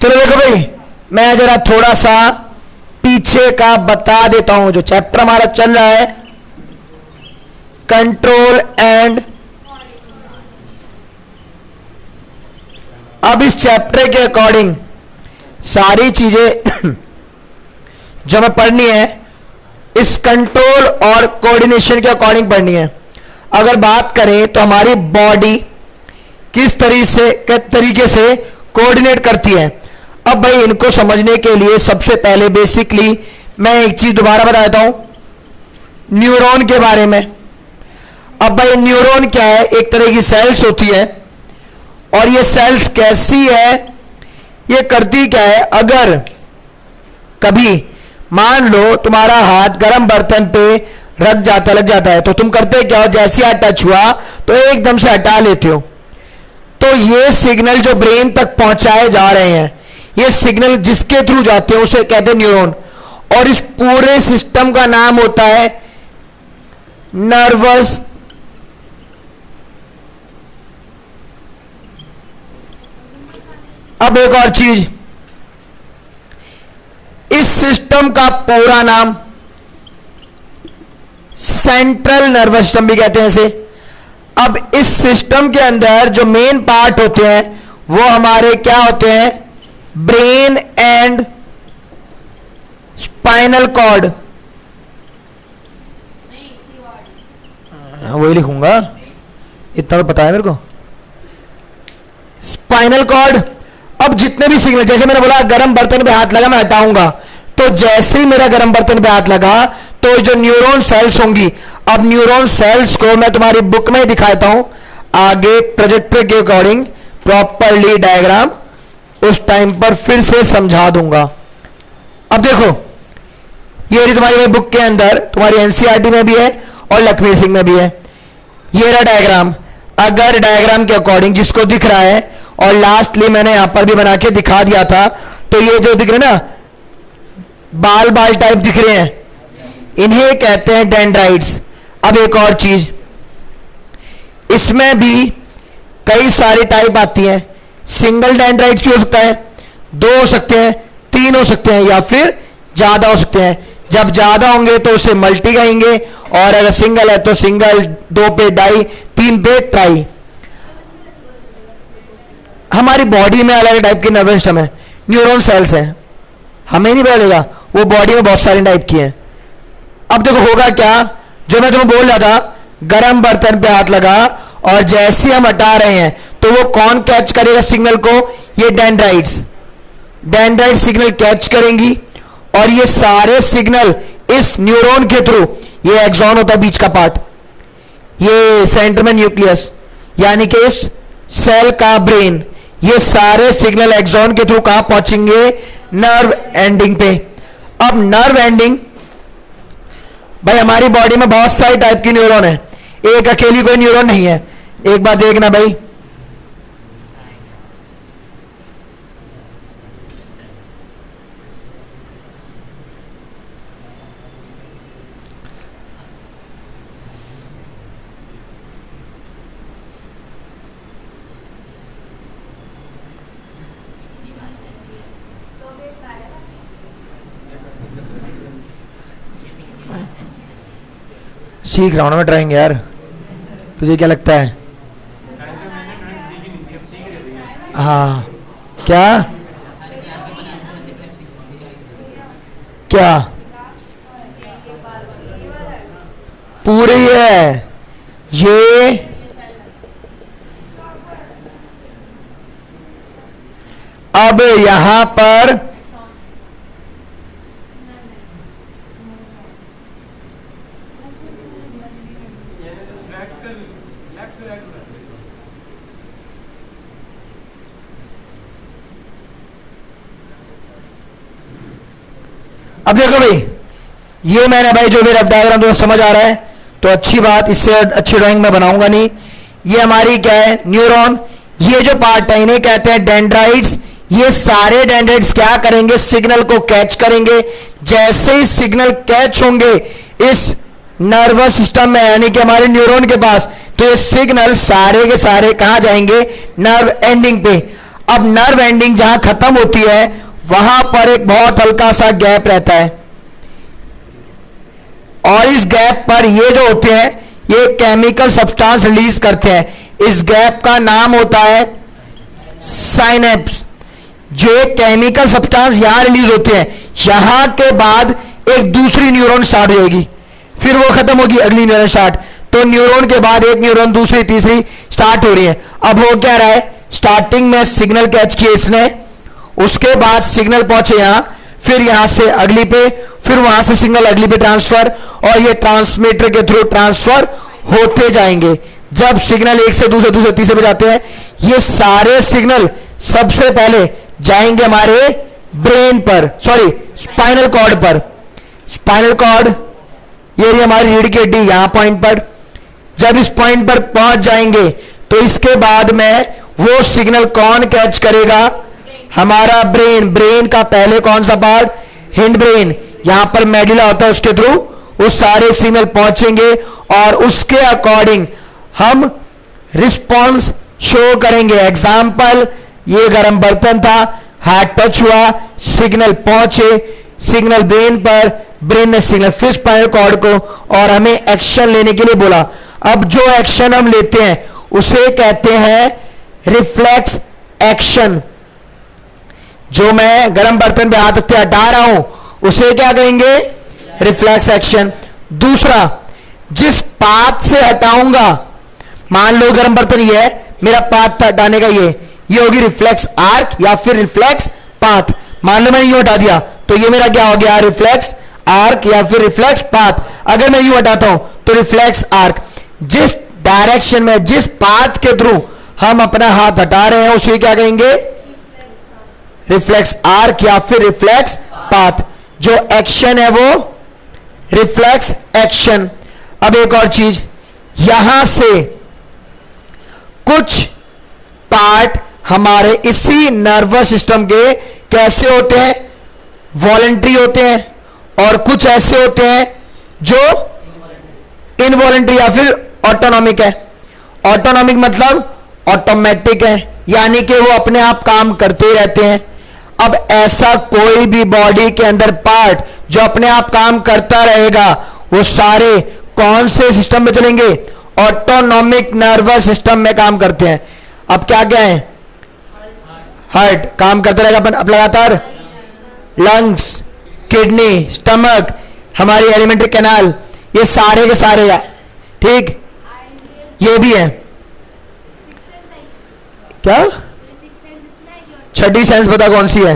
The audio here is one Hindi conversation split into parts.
चलो देखो भाई, मैं जरा थोड़ा सा पीछे का बता देता हूं। जो चैप्टर हमारा चल रहा है कंट्रोल एंड, अब इस चैप्टर के अकॉर्डिंग सारी चीजें जो हमें पढ़नी है इस कंट्रोल और कोऑर्डिनेशन के अकॉर्डिंग पढ़नी है। अगर बात करें तो हमारी बॉडी किस तरीके से कोऑर्डिनेट करती है। अब भाई इनको समझने के लिए सबसे पहले बेसिकली मैं एक चीज दोबारा बता देता हूं, न्यूरॉन के बारे में। अब भाई न्यूरॉन क्या है, एक तरह की सेल्स होती है, और ये सेल्स कैसी है, ये करती क्या है। अगर कभी मान लो तुम्हारा हाथ गर्म बर्तन पे लग जाता है तो तुम करते क्या हो, जैसे हाथ टच हुआ तो एकदम से हटा लेते हो। तो ये सिग्नल जो ब्रेन तक पहुंचाए जा रहे हैं, ये सिग्नल जिसके थ्रू जाते हैं उसे कहते हैं न्यूरॉन, और इस पूरे सिस्टम का नाम होता है नर्वस अब एक और चीज, इस सिस्टम का पूरा नाम सेंट्रल नर्वस सिस्टम भी कहते हैं इसे। अब इस सिस्टम के अंदर जो मेन पार्ट होते हैं वो हमारे क्या होते हैं, ब्रेन एंड स्पाइनल कॉर्ड। वही लिखूंगा, इतना तो पता है मेरे को, स्पाइनल कॉर्ड। अब जितने भी सिग्नल, जैसे मैंने बोला गर्म बर्तन पे हाथ लगा मैं हटाऊंगा, तो जैसे ही मेरा गर्म बर्तन पे हाथ लगा तो जो न्यूरॉन सेल्स होंगी, अब न्यूरॉन सेल्स को मैं तुम्हारी बुक में दिखाता हूं आगे प्रोजेक्टर के अकॉर्डिंग प्रॉपरली डायग्राम, उस टाइम पर फिर से समझा दूंगा। अब देखो ये तुम्हारी बुक के अंदर तुम्हारी एनसीईआरटी में भी है और लक्ष्मी सिंह में भी है। ये रहा डायग्राम। अगर डायग्राम के अकॉर्डिंग जिसको दिख रहा है, और लास्टली मैंने यहां पर भी बना के दिखा दिया था, तो ये जो दिख रहे ना बाल बाल टाइप दिख रहे हैं, इन्हें कहते हैं डेंड्राइट्स। अब एक और चीज, इसमें भी कई सारी टाइप आती हैं। सिंगल डेंड्राइट्स भी हो सकता है, 2 हो सकते हैं, 3 हो सकते हैं, या फिर ज्यादा हो सकते हैं। जब ज्यादा होंगे तो उसे मल्टी कहेंगे, और अगर सिंगल है तो सिंगल, 2 पे डाई, 3 पे ट्राई। हमारी बॉडी में अलग अलग टाइप की नर्वस सिस्टम है, न्यूरॉन सेल्स हैं, हमें नहीं पता चलेगा, वो बॉडी में बहुत सारी टाइप की है। अब देखो होगा क्या, जो मैं तुम्हें बोल रहा था गर्म बर्तन पे हाथ लगा और जैसे हम हटा रहे हैं तो वो कौन कैच करेगा सिग्नल को, ये डेंड्राइट्स। डेंड्राइट सिग्नल कैच करेंगी, और ये सारे सिग्नल इस न्यूरॉन के थ्रू, ये एक्सॉन होता है बीच का पार्ट, ये सेंटर में न्यूक्लियस, यानी कि इस सेल का ब्रेन, ये सारे सिग्नल एक्सॉन के थ्रू कहां पहुंचेंगे, नर्व एंडिंग पे। अब नर्व एंडिंग, भाई हमारी बॉडी में बहुत सारी टाइप की न्यूरॉन है, एक अकेली कोई न्यूरॉन नहीं है। एक बात देखना भाई, सीख रहा हूं ना मैं ड्राइंग यार, तुझे क्या लगता है? हाँ क्या क्या पूरी है ये, अब यहां पर अब देखो भाई, ये मैंने भाई जो भी रफ डायग्राम तुम्हें समझ आ रहा है तो अच्छी बात, इससे अच्छी ड्राइंग मैं बनाऊंगा नहीं। ये हमारी क्या है, न्यूरॉन। ये जो पार्ट है इन्हें कहते हैं डेंड्राइट्स। ये सारे डेंड्राइट्स क्या करेंगे, सिग्नल को कैच करेंगे। जैसे ही सिग्नल कैच होंगे इस नर्वस सिस्टम में, यानी कि हमारे न्यूरॉन के पास, तो ये सिग्नल सारे के सारे कहां जाएंगे, नर्व एंडिंग पे। अब नर्व एंडिंग जहां खत्म होती है वहां पर एक बहुत हल्का सा गैप रहता है, और इस गैप पर ये जो होते हैं ये केमिकल सब्सटेंस रिलीज करते हैं। इस गैप का नाम होता है साइनेप्स। जो एक केमिकल सब्सटेंस यहां रिलीज होते हैं, यहां के बाद एक दूसरी न्यूरॉन स्टार्ट हो जाएगी, फिर वो खत्म होगी, अगली न्यूरॉन स्टार्ट। तो न्यूरॉन के बाद एक न्यूरॉन, दूसरी, तीसरी स्टार्ट हो रही है। अब हो क्या रहा है, स्टार्टिंग में सिग्नल कैच किए इसने, उसके बाद सिग्नल पहुंचे यहां, फिर यहां से अगली पे, फिर वहां से सिग्नल अगली पे ट्रांसफर, और ये ट्रांसमीटर के थ्रू ट्रांसफर होते जाएंगे। जब सिग्नल एक से दूसरे, दूसरे तीसरे पे जाते हैं, ये सारे सिग्नल सबसे पहले जाएंगे हमारे ब्रेन पर, सॉरी स्पाइनल कॉर्ड पर। स्पाइनल कॉर्ड ये रही हमारी रीढ़ की हड्डी, यहां पॉइंट पर। जब इस पॉइंट पर पहुंच जाएंगे तो इसके बाद में वो सिग्नल कौन कैच करेगा, हमारा ब्रेन। ब्रेन का पहले कौन सा पार्ट, हिंड ब्रेन, यहां पर मेडुला होता है, उसके थ्रू वो सारे सिग्नल पहुंचेंगे और उसके अकॉर्डिंग हम रिस्पॉन्स शो करेंगे। एग्जाम्पल, ये गर्म बर्तन था, हाथ टच हुआ, सिग्नल पहुंचे, सिग्नल ब्रेन पर, ब्रेन ने सिग्नल फिर स्पाइनल कॉर्ड को, और हमें एक्शन लेने के लिए बोला। अब जो एक्शन हम लेते हैं उसे कहते हैं रिफ्लेक्स एक्शन। जो मैं गर्म बर्तन पे हाथ से हटा रहा हूं उसे क्या कहेंगे, रिफ्लेक्स एक्शन। दूसरा, जिस पाथ से हटाऊंगा, मान लो गर्म बर्तन ये है, मेरा पाथ हटाने का ये होगी रिफ्लेक्स आर्क या फिर रिफ्लेक्स पाथ। मान लो मैंने यूं हटा दिया तो ये मेरा क्या हो गया, रिफ्लेक्स आर्क या फिर रिफ्लेक्स पाथ। अगर मैं यूं हटाता हूं तो रिफ्लेक्स आर्क। जिस डायरेक्शन में, जिस पाथ के थ्रू हम अपना हाथ हटा रहे हैं उसे क्या कहेंगे, रिफ्लेक्स आर्क या फिर रिफ्लेक्स पाथ। जो एक्शन है वो रिफ्लेक्स एक्शन। अब एक और चीज, यहां से कुछ पार्ट हमारे इसी नर्वस सिस्टम के कैसे होते हैं, वॉलंटरी होते हैं, और कुछ ऐसे होते हैं जो इनवॉलंटरी या फिर ऑटोनॉमिक है। ऑटोनॉमिक मतलब ऑटोमेटिक है, यानी कि वो अपने आप काम करते ही रहते हैं। अब ऐसा कोई भी बॉडी के अंदर पार्ट जो अपने आप काम करता रहेगा, वो सारे कौन से सिस्टम में चलेंगे, ऑटोनॉमिक नर्वस सिस्टम में काम करते हैं। अब क्या क्या है, हार्ट काम करता रहेगा अपन अब लगातार, लंग्स, किडनी, स्टमक, हमारी एलिमेंट्री कैनाल, ये सारे के सारे है, ठीक। ये भी है क्या, छठी सेंस पता कौन सी है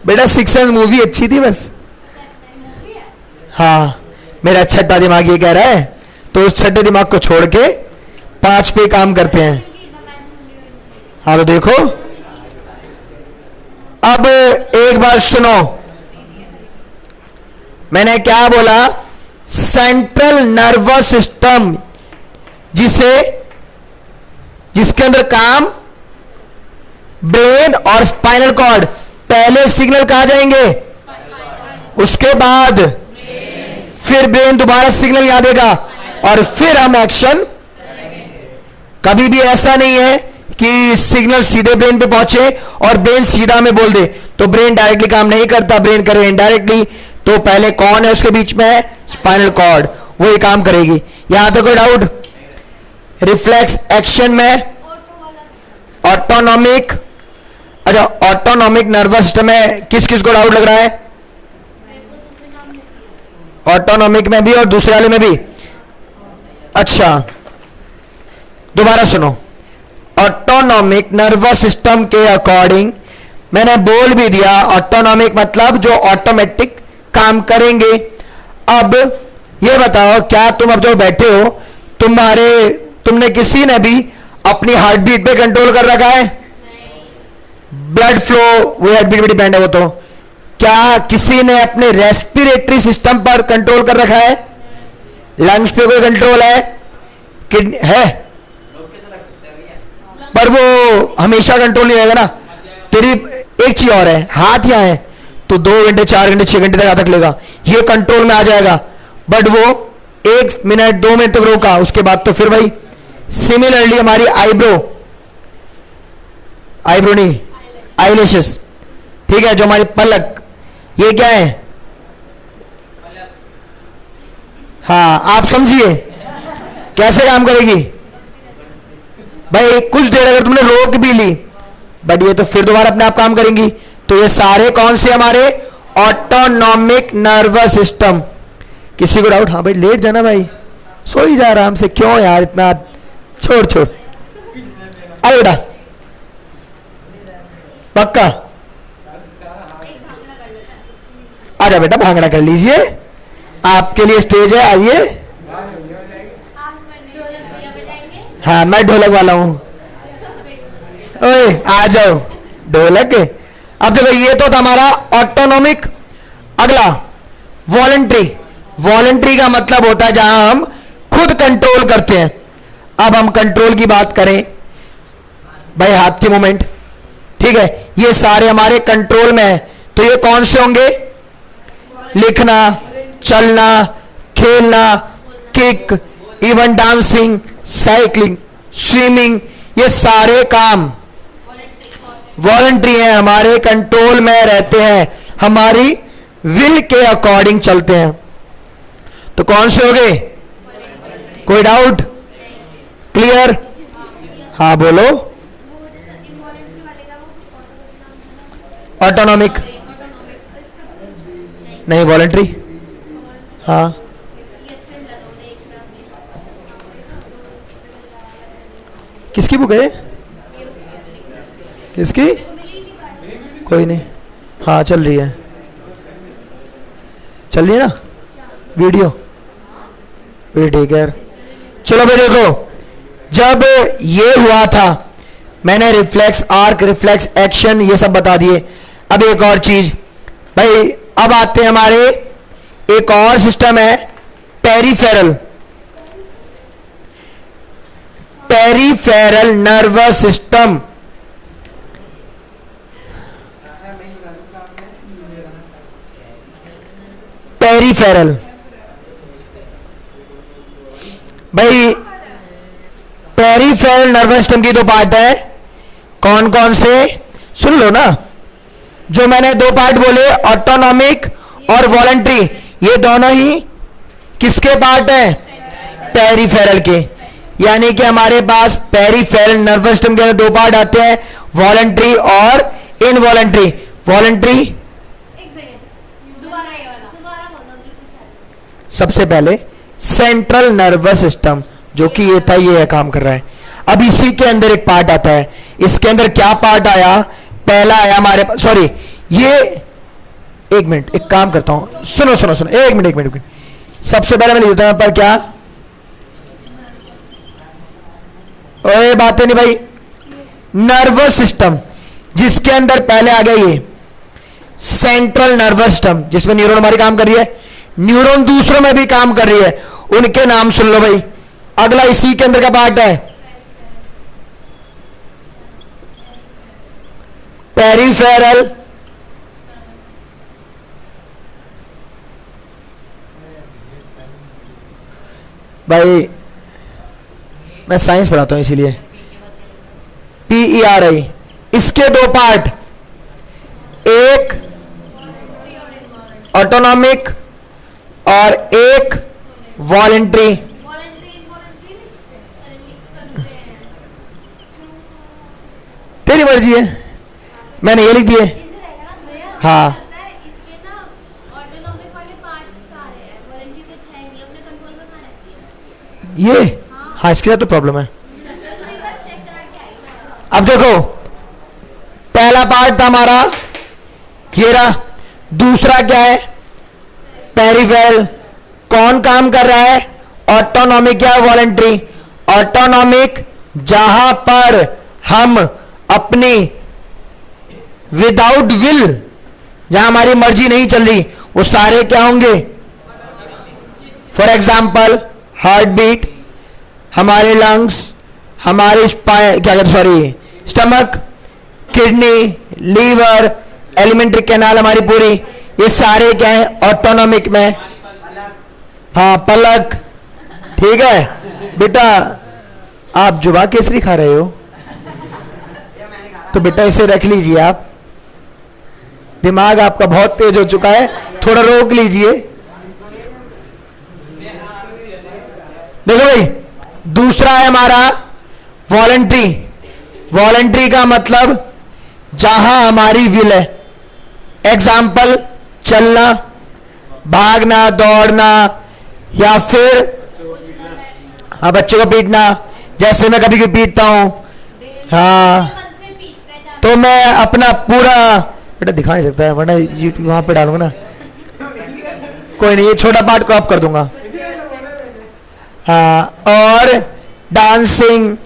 बेटा, सिक्स सेंस मूवी अच्छी थी बस। हाँ, मेरा छठा दिमाग ये कह रहा है, तो उस छठे दिमाग को छोड़ के 5 पे काम करते हैं। हाँ तो देखो, अब एक बार सुनो, मैंने क्या बोला, सेंट्रल नर्वस सिस्टम, जिसके अंदर काम ब्रेन और स्पाइनल कॉर्ड। पहले सिग्नल कहां जाएंगे, उसके बाद फिर ब्रेन दोबारा सिग्नल याद देगा और फिर हम एक्शन। कभी भी ऐसा नहीं है कि सिग्नल सीधे ब्रेन पे पहुंचे और ब्रेन सीधा हमें बोल दे, तो ब्रेन डायरेक्टली काम नहीं करता, ब्रेन करे इनडायरेक्टली। तो पहले कौन है उसके बीच में है, स्पाइनल कॉर्ड, वही काम करेगी। यहां तो कोई डाउट, रिफ्लेक्स एक्शन में ऑटोनॉमिक, अच्छा ऑटोनॉमिक नर्वस सिस्टम में किस किस को डाउट लग रहा है, ऑटोनॉमिक में भी और दूसरे वाले में भी। अच्छा दोबारा सुनो, ऑटोनॉमिक नर्वस सिस्टम के अकॉर्डिंग मैंने बोल भी दिया, ऑटोनॉमिक मतलब जो ऑटोमेटिक काम करेंगे। अब ये बताओ, क्या तुम अब जो बैठे हो, तुमने किसी ने भी अपनी हार्ट बीट पे कंट्रोल कर रखा है, ब्लड फ्लो वो हार्ट बीट पे डिपेंड है वो तो। क्या किसी ने अपने रेस्पिरेटरी सिस्टम पर कंट्रोल कर रखा है, लंग्स पे कोई कंट्रोल है, किडनी है, पर वो हमेशा कंट्रोल नहीं रहेगा ना। तेरी एक चीज और है, हाथ यहां है तो 2 घंटे 4 घंटे 6 घंटे तक हाथ तक लेगा, ये कंट्रोल में आ जाएगा, बट वो 1 मिनट 2 मिनट तक रोका, उसके बाद तो फिर भाई। सिमिलरली हमारी आईब्रो, आईब्रो नहीं, आईलैशेस, ठीक है। जो हमारी पलक, ये क्या है? हाँ, आप समझिए कैसे काम करेगी भाई। कुछ देर अगर तुमने रोक भी ली, बट ये तो फिर दोबारा अपने आप काम करेंगी। तो ये सारे कौन से हमारे? Autonomic nervous system. किसी को डाउट? हाँ भाई, लेट जाना भाई, सो ही जा आराम से, क्यों यार इतना, छोड़ छोड़। अरे बेटा पक्का आजा बेटा, भांगड़ा कर लीजिए, आपके लिए स्टेज है, आइए। हाँ, मैं ढोलक वाला हूं। ओए आ जाओ ढोलक। अब देखो, ये तो था हमारा ऑटोनॉमिक। अगला वॉलंटरी। वॉलंटरी का मतलब होता है जहां हम खुद कंट्रोल करते हैं। अब हम कंट्रोल की बात करें भाई, हाथ के मूवमेंट, ठीक है, ये सारे हमारे कंट्रोल में है। तो ये कौन से होंगे? लिखना, चलना, खेलना, kick, even dancing, cycling, swimming, ये सारे काम वॉलंटरी हैं, हमारे कंट्रोल में रहते हैं, हमारी विल के अकॉर्डिंग चलते हैं। तो कौन से हो गए? कोई डाउट? क्लियर? हाँ बोलो। ऑटोनॉमिक नहीं, वॉलंटरी। हाँ, किसकी बुक है? किसकी? कोई नहीं। हाँ चल रही है, चल रही है ना वीडियो? ठीक है। चलो भाई देखो, जब ये हुआ था मैंने रिफ्लेक्स आर्क, रिफ्लेक्स एक्शन, ये सब बता दिए। अब एक और चीज भाई, अब आते हैं हमारे, एक और सिस्टम है peripheral. Peripheral nervous system. Peripheral भाई, पेरिफेरल नर्वस सिस्टम की दो पार्ट है। कौन कौन से? सुन लो ना, जो मैंने दो पार्ट बोले, ऑटोनॉमिक और वॉलंटरी, ये दोनों ही किसके पार्ट हैं? पेरिफेरल के। यानी कि हमारे पास पेरिफेरल नर्वस सिस्टम के अंदर दो पार्ट आते हैं, वॉलंटरी और इनवॉलंटरी। वॉलंटरी सबसे पहले सेंट्रल नर्वस सिस्टम, जो कि ये था, ये काम कर रहा है। अब इसी के अंदर एक पार्ट आता है। इसके अंदर क्या पार्ट आया? पहला आया हमारे पास, सॉरी, ये एक मिनट, एक काम करता हूं, सुनो सुनो सुनो, एक मिनट एक मिनट एक मिनट। सबसे पहले मैं लिख देता हूं पर क्या, ओए बातें नहीं भाई। नर्वस सिस्टम, जिसके अंदर पहले आ गया ये सेंट्रल नर्वस सिस्टम, जिसमें न्यूरॉन हमारी काम कर रही है, न्यूरॉन दूसरों में भी काम कर रही है, उनके नाम सुन लो भाई। अगला इसी के अंदर का पार्ट है पेरिफेरल भाई, मैं साइंस पढ़ाता हूं इसीलिए, PERI। इसके दो पार्ट, एक ऑटोनॉमिक और एक वॉलंटरी। तेरी मर्जी है, मैंने ये लिख दिए। हाँ ये, हाँ इसके साथ तो प्रॉब्लम है। अब देखो, पहला पार्ट था हमारा ये रहा, दूसरा क्या है? पेरिफेरल। कौन काम कर रहा है? ऑटोनॉमिक या वॉलंटरी? ऑटोनॉमिक, जहां पर हम अपनी विदाउट विल, जहां हमारी मर्जी नहीं चल रही, वो सारे क्या होंगे? फॉर एग्जाम्पल हार्ट बीट, हमारे लंग्स, हमारे क्या कहते, sorry, stomach, kidney, liver, alimentary canal, हमारी पूरी, ये सारे क्या है? ऑटोनॉमिक में। हाँ पलक, ठीक है बेटा, आप जुबा केसरी खा रहे हो तो बेटा इसे रख लीजिए आप, दिमाग आपका बहुत तेज हो चुका है, थोड़ा रोक लीजिए। देखो भाई, दूसरा है हमारा वॉलंटरी। वॉलंटरी का मतलब जहां हमारी विल है, एग्जाम्पल चलना, भागना, दौड़ना, या फिर हाँ बच्चों को पीटना, जैसे मैं कभी कभी पीटता हूं। हाँ, तो मैं अपना पूरा, बेटा दिखा नहीं सकता है वरना यूट्यूब वहां पे डालूंगा ना, कोई नहीं, ये छोटा पार्ट क्रॉप कर दूंगा। हाँ, और डांसिंग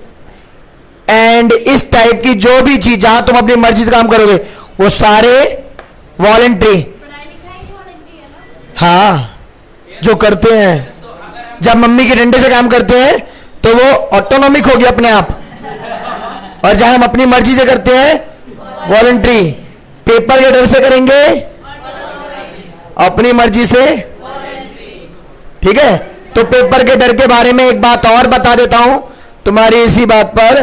एंड इस टाइप की जो भी चीज जहां तुम अपनी मर्जी से काम करोगे वो सारे वॉलंटरी। हाँ, जो करते हैं, जब मम्मी के डंडे से काम करते हैं तो वो ऑटोनॉमिक होगी अपने आप, और जहां हम अपनी मर्जी से करते हैं वॉलंटरी। पेपर के डर से करेंगे अपनी मर्जी से, ठीक है। तो पेपर के डर के बारे में एक बात और बता देता हूं तुम्हारी इसी बात पर।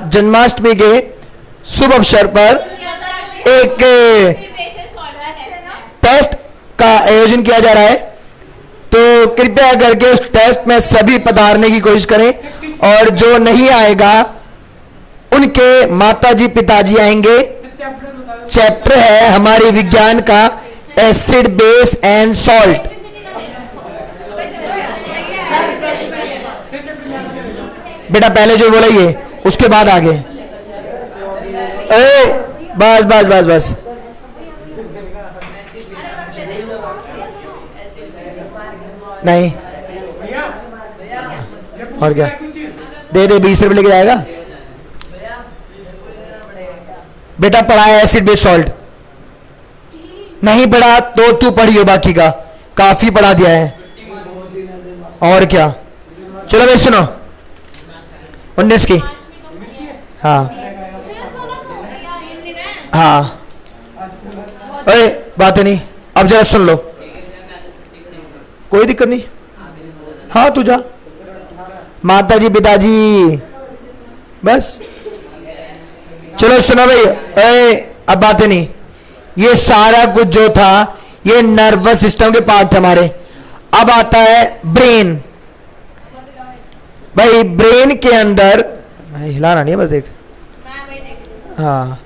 जन्माष्टमी के शुभ अवसर पर एक टेस्ट का आयोजन किया जा रहा है, तो कृपया करके उस टेस्ट में सभी पधारने की कोशिश करें, और जो नहीं आएगा उनके माताजी पिताजी आएंगे। चैप्टर है हमारी विज्ञान का एसिड बेस एंड सॉल्ट। बेटा पहले जो बोला ये, उसके बाद आगे। बस बस बस बस, नहीं और क्या, दे दे 20 रुपये लेके जाएगा। बेटा पढ़ा है एसिड बेस सॉल्ट, नहीं पढ़ा तो तू पढ़ियो, बाकी का काफी पढ़ा दिया है। और क्या, चलो भाई सुनो 19 की। हाँ हाँ, अरे बात नहीं, अब जरा सुन लो, कोई दिक्कत नहीं। हाँ तू जा, माताजी पिताजी, बस चलो सुनो भाई। अरे अब बातें नहीं, ये सारा कुछ जो था ये नर्वस सिस्टम के पार्ट हमारे। अब आता है ब्रेन। भाई ब्रेन के अंदर, हिलाना नहीं है बस, देख। हाँ,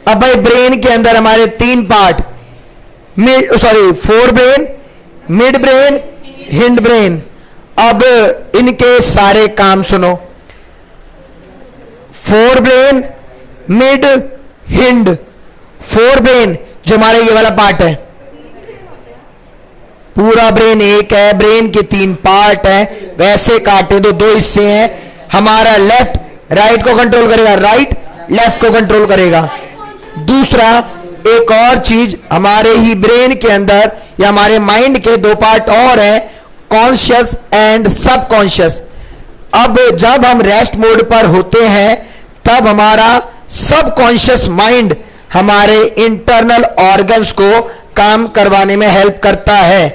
अब भाई ब्रेन के अंदर हमारे 3 part, fore brain, mid brain, hind brain. अब इनके सारे काम सुनो। Fore brain, mid, hind. Fore brain जो हमारा ये वाला पार्ट है, पूरा ब्रेन एक है, ब्रेन के 3 पार्ट है, वैसे काटे तो 2 हिस्से हैं। हमारा लेफ्ट राइट को कंट्रोल करेगा, राइट लेफ्ट को कंट्रोल करेगा। दूसरा एक और चीज हमारे ही ब्रेन के अंदर या हमारे माइंड के 2 पार्ट और है, कॉन्शियस एंड सबकॉन्शियस। अब जब हम रेस्ट मोड पर होते हैं तब हमारा सबकॉन्शियस माइंड हमारे इंटरनल ऑर्गन्स को काम करवाने में हेल्प करता है।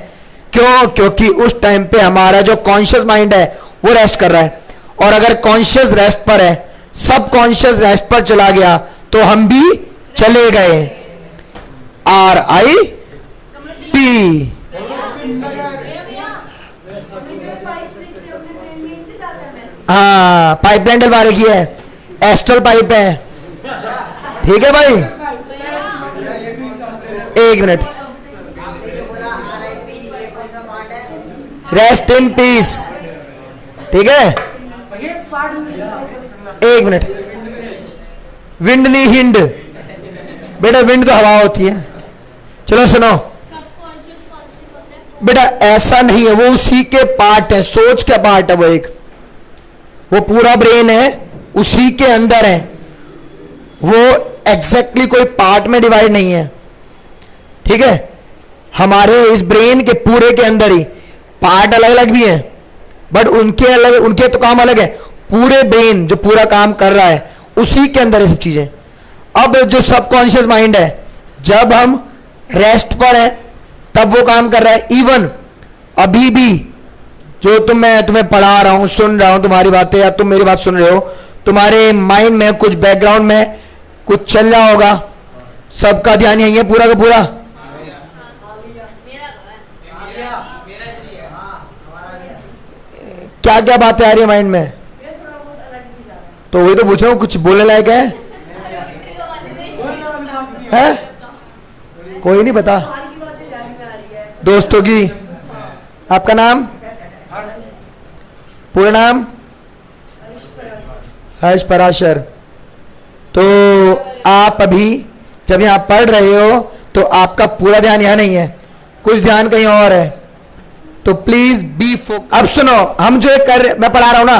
क्यों? क्योंकि उस टाइम पे हमारा जो कॉन्शियस माइंड है वो रेस्ट कर रहा है, और अगर कॉन्शियस रेस्ट पर है, सबकॉन्शियस रेस्ट पर चला गया तो हम भी चले गए। RIP। हाँ, पाइपलाइन डलवा रखी है, एस्ट्रल पाइप है, ठीक है भाई। 1 मिनट, रेस्ट इन पीस, ठीक है। 1 मिनट, विंड नहीं हिंड, बेटा विंड तो हवा होती है। चलो सुनो बेटा, ऐसा नहीं है, वो उसी के पार्ट है, सोच का पार्ट है वो एक, वो पूरा ब्रेन है उसी के अंदर है, वो एग्जैक्टली कोई पार्ट में डिवाइड नहीं है, ठीक है। हमारे इस ब्रेन के पूरे के अंदर ही पार्ट अलग अलग भी हैं, बट उनके अलग, उनके तो काम अलग है। पूरे ब्रेन जो पूरा काम कर रहा है उसी के अंदर ये सब चीजें। अब जो सबकॉन्शियस माइंड है, जब हम रेस्ट पर है तब वो काम कर रहा है। इवन अभी भी जो मैं तुम्हें पढ़ा रहा हूं, सुन रहा हूं तुम्हारी बातें, या तुम मेरी बात सुन रहे हो, तुम्हारे माइंड में कुछ बैकग्राउंड में कुछ चल रहा होगा, सबका ध्यान यही है पूरा का पूरा। क्या क्या बातें आ रही है माइंड में? तो वही तो पूछ रहा हूँ, कुछ बोलने लायक है? कोई नहीं पता दोस्तों की। आपका नाम, पूरा नाम? हर्ष पराशर। तो आप अभी जब यहां पढ़ रहे हो तो आपका पूरा ध्यान यहां नहीं है, कुछ ध्यान कहीं और है, तो प्लीज बी फोकस। अब सुनो, हम जो मैं पढ़ा रहा हूं ना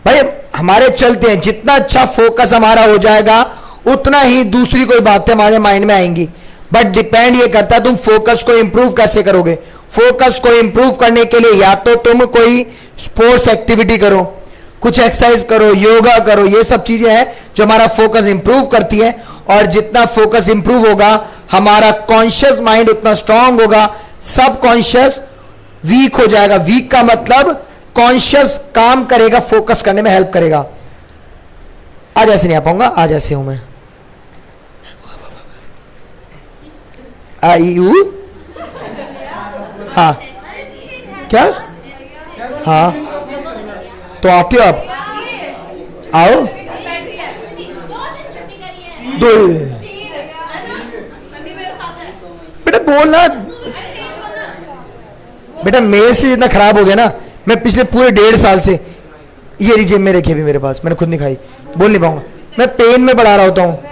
भाई, हमारे चलते हैं, जितना अच्छा फोकस हमारा हो जाएगा उतना ही दूसरी कोई बातें हमारे माइंड में आएंगी। बट डिपेंड ये करता है तुम फोकस को इंप्रूव कैसे करोगे। फोकस को इंप्रूव करने के लिए या तो तुम कोई स्पोर्ट्स एक्टिविटी करो, कुछ एक्सरसाइज करो, योगा करो, ये सब चीजें हैं जो हमारा फोकस इंप्रूव करती है। और जितना फोकस इंप्रूव होगा हमारा कॉन्शियस माइंड उतना स्ट्रांग होगा, सब कॉन्शियस वीक हो जाएगा। वीक का मतलब कॉन्शियस काम करेगा, फोकस करने में हेल्प करेगा। आज ऐसे नहीं आ पाऊंगा, आज ऐसे हूं मैं। आई यू, हाँ क्या, हाँ तो आते हो आप, आओ दो। बेटा बोलना, बेटा मेरे से इतना खराब हो गया ना, मैं पिछले पूरे 1.5 साल से ये लीजिए मेरे रखी भी मेरे पास, मैंने खुद नहीं खाई, बोल नहीं पाऊंगा, मैं पेन में पढ़ा रहा होता हूँ।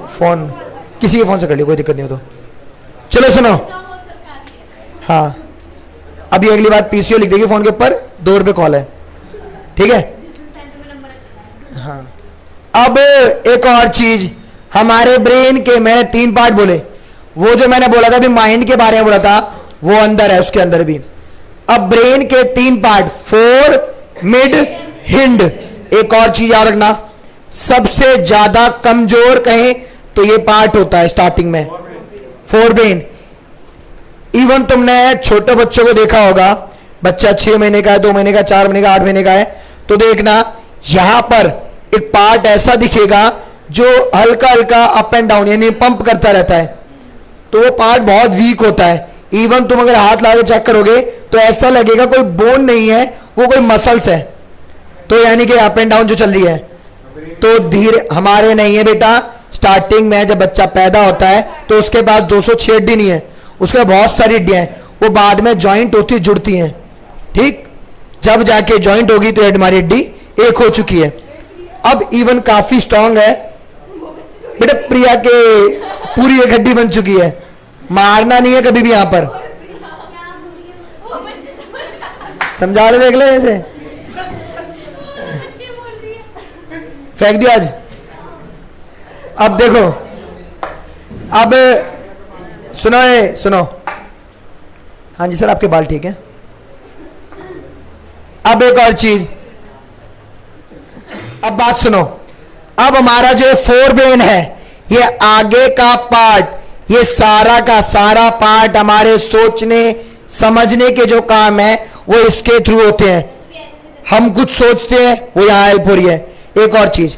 फोन किसी के फोन से कर लियो, कोई दिक्कत नहीं हो तो। चलो सुनो, हाँ अभी अगली बार पीसीओ लिख देगी फोन के ऊपर, 2 रुपए कॉल है, ठीक है? हाँ अब एक और चीज, हमारे ब्रेन के मैंने 3 पार्ट बोले, वो जो मैंने बोला था अभी माइंड के बारे में बोला था वो अंदर है, उसके अंदर भी। अब ब्रेन के 3 पार्ट, फोर, मिड, हिंड। एक और चीज याद रखना, सबसे ज्यादा कमजोर कहें तो ये पार्ट होता है स्टार्टिंग में, फोर ब्रेन। इवन तुमने छोटे बच्चों को देखा होगा, बच्चा 6 महीने का है, 2 महीने का, 4 महीने का, 8 महीने का है, तो देखना यहां पर एक पार्ट ऐसा दिखेगा जो हल्का हल्का अप एंड डाउन यानी पंप करता रहता है, तो वो पार्ट बहुत वीक होता है। इवन तुम अगर हाथ लगा के चेक करोगे तो ऐसा लगेगा कोई बोन नहीं है, वो कोई मसल्स है, तो यानी कि अप एंड डाउन जो चल रही है। तो धीरे हमारे नहीं है बेटा, स्टार्टिंग में जब बच्चा पैदा होता है तो उसके बाद 206 हड्डी नहीं है, उसके बाद बहुत सारी हड्डियां हैं, वो बाद में ज्वाइंट होती है, जुड़ती हैं, ठीक? जब जाके ज्वाइंट होगी तो हमारी हड्डी एक हो चुकी है, अब इवन काफी स्ट्रांग है बेटा। प्रिया के पूरी एक हड्डी बन चुकी है, मारना नहीं है कभी भी यहां पर, समझा ले, देख ले ऐसे फेंक दिया आज। अब देखो, अब सुनो, सुनो, हाँ जी सर आपके बाल ठीक है। अब एक और चीज, अब बात सुनो, अब हमारा जो फोर ब्रेन है, ये आगे का पार्ट, ये सारा का सारा पार्ट हमारे सोचने समझने के जो काम है वो इसके थ्रू होते हैं। हम कुछ सोचते हैं, वो यहां हेल्प हो रही है। एक और चीज,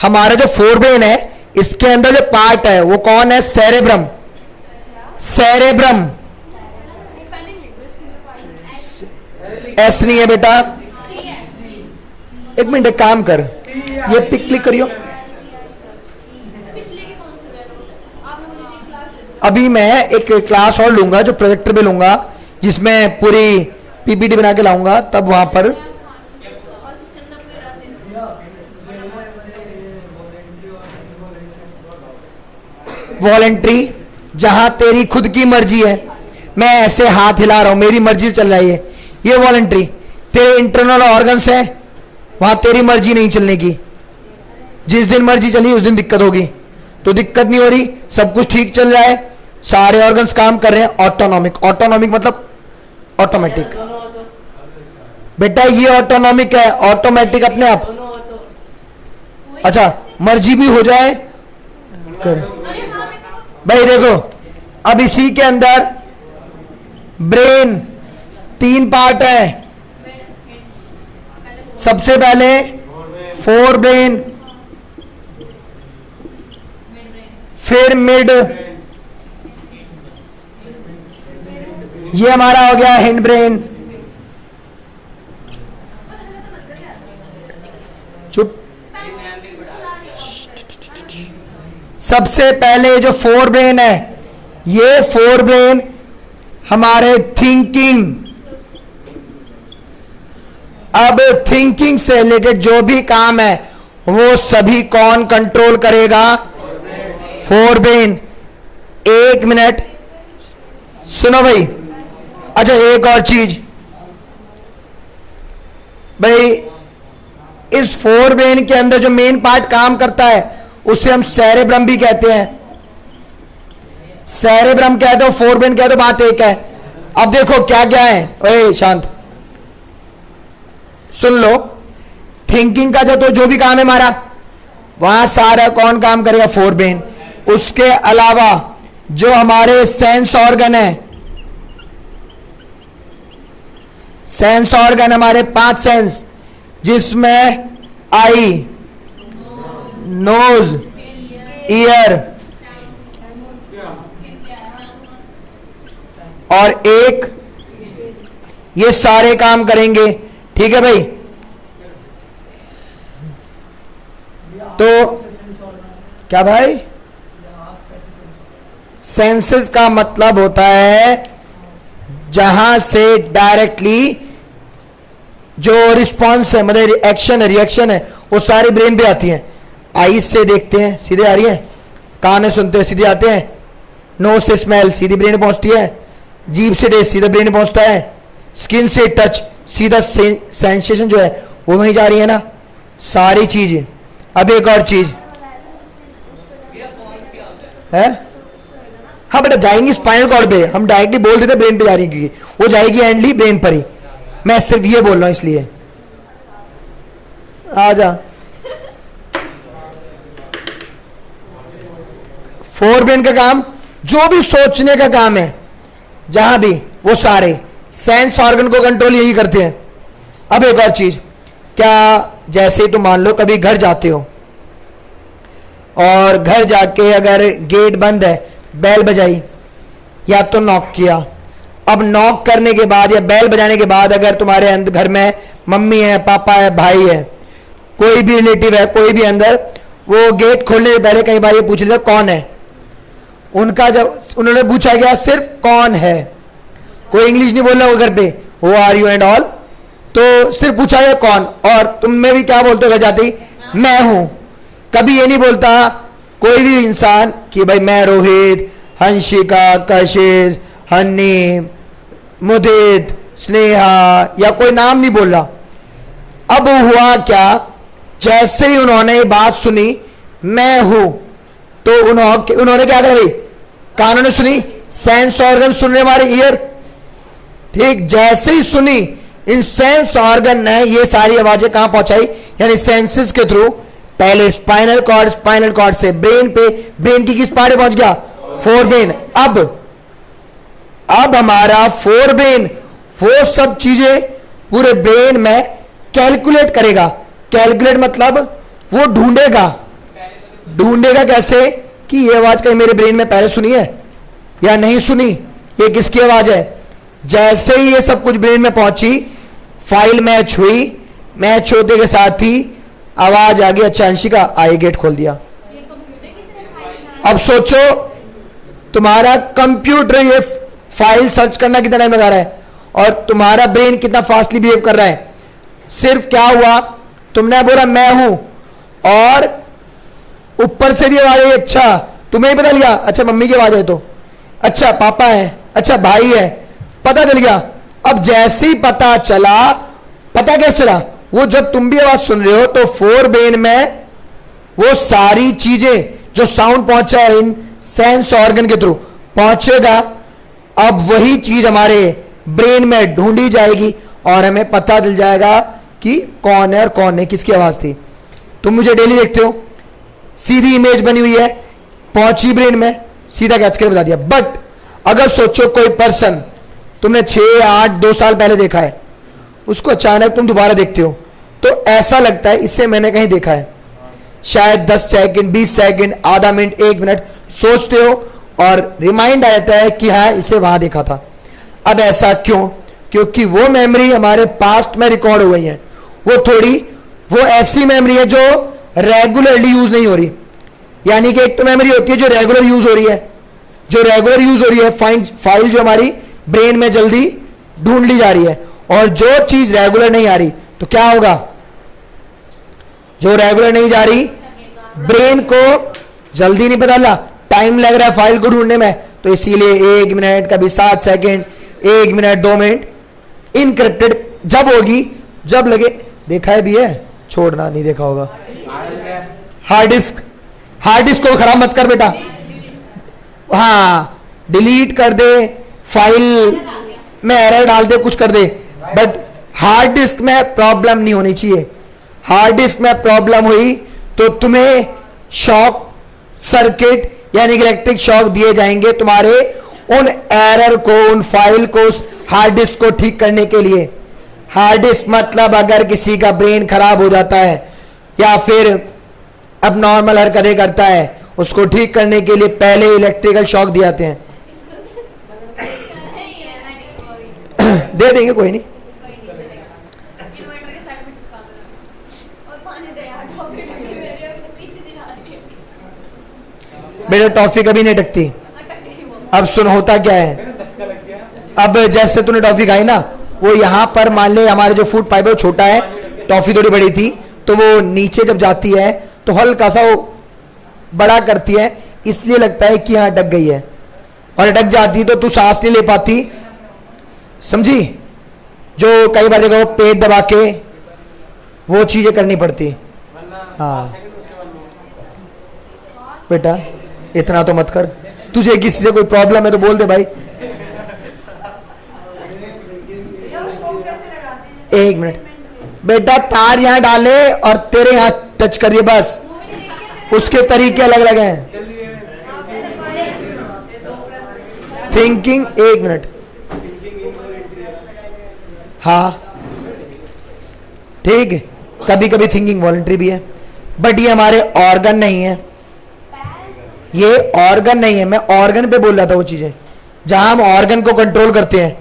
हमारा जो फोर ब्रेन है इसके अंदर जो पार्ट है वो कौन है? सेरेब्रम। सेरेब्रम एस नहीं है बेटा, एक मिनट काम कर, ये पिक क्लिक करियो। अभी मैं एक क्लास और लूंगा जो प्रोजेक्टर पे लूंगा, जिसमें पूरी पीपीटी बना के लाऊंगा, तब वहां पर वॉलंटरी, जहां तेरी खुद की मर्जी है, मैं ऐसे हाथ हिला रहा हूं, मेरी मर्जी से चल रही है, ये वॉलंटरी। तेरे इंटरनल ऑर्गन्स है, वहां तेरी मर्जी नहीं चलने की, जिस दिन मर्जी चली उस दिन दिक्कत होगी, तो दिक्कत नहीं हो रही, सब कुछ ठीक चल रहा है, सारे ऑर्गन्स काम कर रहे हैं। ऑटोनॉमिक, ऑटोनॉमिक मतलब ऑटोमेटिक बेटा, ये ऑटोनॉमिक है, ऑटोमेटिक अपने आप। अच्छा मर्जी भी हो जाए कर भाई। देखो अब इसी के अंदर ब्रेन 3 पार्ट है, सबसे पहले फोर ब्रेन, फिर मिड, ये हमारा हो गया हिंड ब्रेन। चुप। सबसे पहले जो फोर ब्रेन है, ये फोर ब्रेन हमारे थिंकिंग, अब थिंकिंग से रिलेटेड जो भी काम है वो सभी कौन कंट्रोल करेगा? Fore brain. एक मिनट सुनो भाई। अच्छा एक और चीज भाई, इस फोर ब्रेन के अंदर जो मेन पार्ट काम करता है उसे हम सेरेब्रम भी कहते हैं। सेरेब्रम कह दो, फोर ब्रेन कह दो, बात एक है। अब देखो क्या क्या है। ओए शांत सुन लो। थिंकिंग का जो भी काम है हमारा, वहां सारा कौन काम करेगा? Fore brain. उसके अलावा जो हमारे सेंस ऑर्गन है, सेंस ऑर्गन हमारे 5 सेंस, जिसमें आई, नोज, ईयर और एक, ये सारे काम करेंगे। ठीक है भाई। तो क्या भाई? सेंसेस का मतलब होता है जहां से डायरेक्टली जो रिस्पॉन्स है, मतलब एक्शन है, रिएक्शन है, वो सारी ब्रेन पे आती है। आईज से देखते हैं, सीधे आ रही है। कान से सुनते हैं, सीधे आते हैं। नोज से स्मेल, सीधी ब्रेन पहुंचती है। जीभ से टेस्ट, सीधा ब्रेन पहुंचता है। स्किन से टच, सीधा सेंसेशन जो है वो वहीं जा रही है ना, सारी चीज। अब एक और चीज है, हाँ बेटा जाएंगी स्पाइनल कॉर्ड पे, हम डायरेक्टली बोल देते ब्रेन पे जा रही है, क्योंकि वो जाएगी एंडली ब्रेन पर ही। मैं सिर्फ ये बोल रहा हूं इसलिए। आ जा। फोर ब्रेन का काम, जो भी सोचने का काम है जहां भी, वो सारे सेंस ऑर्गन को कंट्रोल यही करते हैं। अब एक और चीज, क्या जैसे तुम मान लो कभी घर जाते हो और घर जाके अगर गेट बंद है, बेल बजाई या तो नॉक किया। अब नॉक करने के बाद या बेल बजाने के बाद अगर तुम्हारे अंदर घर में मम्मी है, पापा है, भाई है, कोई भी रिलेटिव है, कोई भी अंदर, वो गेट खोलने से पहले कई बार ये पूछ लेते कौन है। उनका जब उन्होंने पूछा गया सिर्फ कौन है, कोई इंग्लिश नहीं बोल रहा होगा घर पे, who are you and all, तो सिर्फ पूछा गया कौन। और तुम में भी क्या बोलते हो घर जाते ही? मैं हूं। कभी ये नहीं बोलता कोई भी इंसान कि भाई मैं रोहित, हंशिका, कशिश, हन्नी, मुदित, स्नेहा, या कोई नाम नहीं बोल रहा। अब हुआ क्या, जैसे ही उन्होंने ये बात सुनी मैं हूं, तो उन्होंने क्या करा भाई? कानों ने सुनी, सेंस ऑर्गन सुनने हमारे ईयर, ठीक, जैसे ही सुनी इन सेंस ऑर्गन ने ये सारी आवाजें कहां पहुंचाई? यानी सेंसेस के थ्रू पहले स्पाइनल कॉर्ड, स्पाइनल कॉर्ड से ब्रेन पे, ब्रेन की किस पार्ट पहुंच गया? Fore brain. अब हमारा फोर ब्रेन वो सब चीजें पूरे ब्रेन में कैलकुलेट करेगा। कैलकुलेट मतलब वो ढूंढेगा कैसे कि ये आवाज कहीं मेरे ब्रेन में पहले सुनी है या नहीं सुनी, ये किसकी आवाज है। जैसे ही ये सब कुछ ब्रेन में पहुंची, फाइल मैच हुई, मैच होते के साथ ही आवाज आ गई, अच्छा अंशिका आई, गेट खोल दिया। अब सोचो तुम्हारा कंप्यूटर ये फाइल सर्च करना कितना टाइम लगा रहा है और तुम्हारा ब्रेन कितना फास्टली बिहेव कर रहा है। सिर्फ क्या हुआ, तुमने बोला मैं हूं और ऊपर से भी आवाज आई, अच्छा तुम्हें ही पता लिया, अच्छा मम्मी की आवाज है, तो अच्छा पापा है, अच्छा भाई है, पता चल गया। अब जैसे ही पता चला, पता कैसे चला? वो जब तुम भी आवाज सुन रहे हो तो फोर ब्रेन में वो सारी चीजें जो साउंड पहुंचा है इन सेंस ऑर्गन के थ्रू पहुंचेगा। अब वही चीज हमारे ब्रेन में ढूंढी जाएगी और हमें पता चल जाएगा कि कौन है और कौन नहीं, किसकी आवाज थी। तुम मुझे डेली देखते हो, सीधी इमेज बनी हुई है, पहुंची ब्रेन में, सीधा कैच करके बता दिया। बट अगर सोचो कोई पर्सन तुमने 6, 8, 2 साल पहले देखा है, उसको अचानक तुम दोबारा देखते हो, तो ऐसा लगता है, इससे मैंने कहीं देखा है, शायद 10 सेकंड 20 सेकंड आधा मिनट 1 मिनट सोचते हो और रिमाइंड आ जाता है कि हाँ इसे वहां देखा था। अब ऐसा क्यों? क्योंकि वो मेमोरी हमारे पास्ट में रिकॉर्ड हो गई है। वो ऐसी मेमोरी है जो रेगुलरली यूज नहीं हो रही। यानी कि एक तो मेमोरी होती है जो रेगुलर यूज हो रही है, फाइल जो हमारी ब्रेन में जल्दी ढूंढ ली जा रही है, और जो चीज रेगुलर नहीं आ रही तो क्या होगा? जो रेगुलर नहीं जा रही, ब्रेन को जल्दी नहीं पता चला, टाइम लग रहा है फाइल को ढूंढने में, तो इसीलिए 1 मिनट, कभी 60 सेकंड, 1 मिनट 2 मिनट इनक्रिप्टेड जब होगी, जब लगे। देखा है भी है, छोड़ना नहीं देखा होगा। हार्ड डिस्क को खराब मत कर बेटा, हाँ डिलीट कर दे, फाइल में एरर डाल दे, कुछ कर दे, बट हार्ड डिस्क में प्रॉब्लम नहीं होनी चाहिए। हार्ड डिस्क में प्रॉब्लम हुई तो तुम्हें शॉक सर्किट यानी कि इलेक्ट्रिक शॉक दिए जाएंगे तुम्हारे उन एरर को, उन फाइल को, हार्ड डिस्क को ठीक करने के लिए। हार्ड डिस्क मतलब अगर किसी का ब्रेन खराब हो जाता है या फिर अब नॉर्मल हरकतें करता है, उसको ठीक करने के लिए पहले इलेक्ट्रिकल शॉक दिए जाते हैं। दे देंगे, कोई नहीं। बेटा टॉफी कभी नहीं अटकती। अब सुन होता क्या है, अब जैसे तूने टॉफी खाई ना, वो यहां पर मान ले हमारे जो फूड पाइप है वो छोटा है, टॉफी थोड़ी बड़ी थी, तो वो नीचे जब जाती है तो हल्का सा वो बड़ा करती है, इसलिए लगता है कि यहां अटक गई है, और अटक जाती तो तू सांस नहीं ले पाती, समझी? जो कई बार देखो पेट दबा के वो चीजें करनी पड़ती। हाँ बेटा इतना तो मत कर, तुझे किसी से कोई प्रॉब्लम है तो बोल दे भाई। 1 मिनट बेटा, तार यहां डाले और तेरे यहां टच कर दिए, बस उसके तरीके अलग अलग हैं। थिंकिंग 1 मिनट, हाँ ठीक है, कभी कभी थिंकिंग वॉलंटरी भी है, बट ये हमारे ऑर्गन नहीं है, ये ऑर्गन नहीं है। मैं ऑर्गन पे बोल रहा था, वो चीजें जहां हम ऑर्गन को कंट्रोल करते हैं,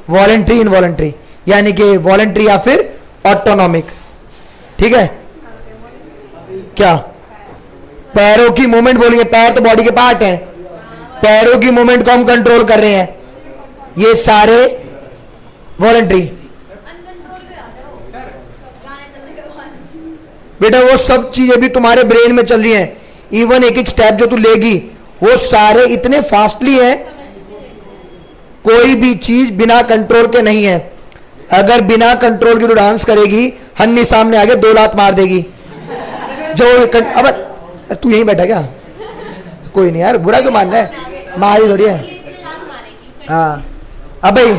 वॉलंटरी इनवॉलंटरी, यानी कि वॉलंटरी या फिर ऑटोनॉमिक, ठीक है? क्या पैरों की मूवमेंट बोलिए, पैर तो बॉडी के पार्ट हैं, पैरों की मूवमेंट को हम कंट्रोल कर रहे हैं, ये सारे वॉलंटरी। बेटा वो सब चीजें भी तुम्हारे ब्रेन में चल रही हैं, इवन एक एक स्टेप जो तू लेगी वो सारे इतने फास्टली है, कोई भी चीज बिना कंट्रोल के नहीं है। अगर बिना कंट्रोल के तू डांस करेगी, हन्नी सामने आगे 2 लात मार देगी। जो अब तू यहीं बैठा क्या? कोई नहीं यार, बुरा क्यों मान रहा है, मारी थोड़ी है। हाँ अब भाई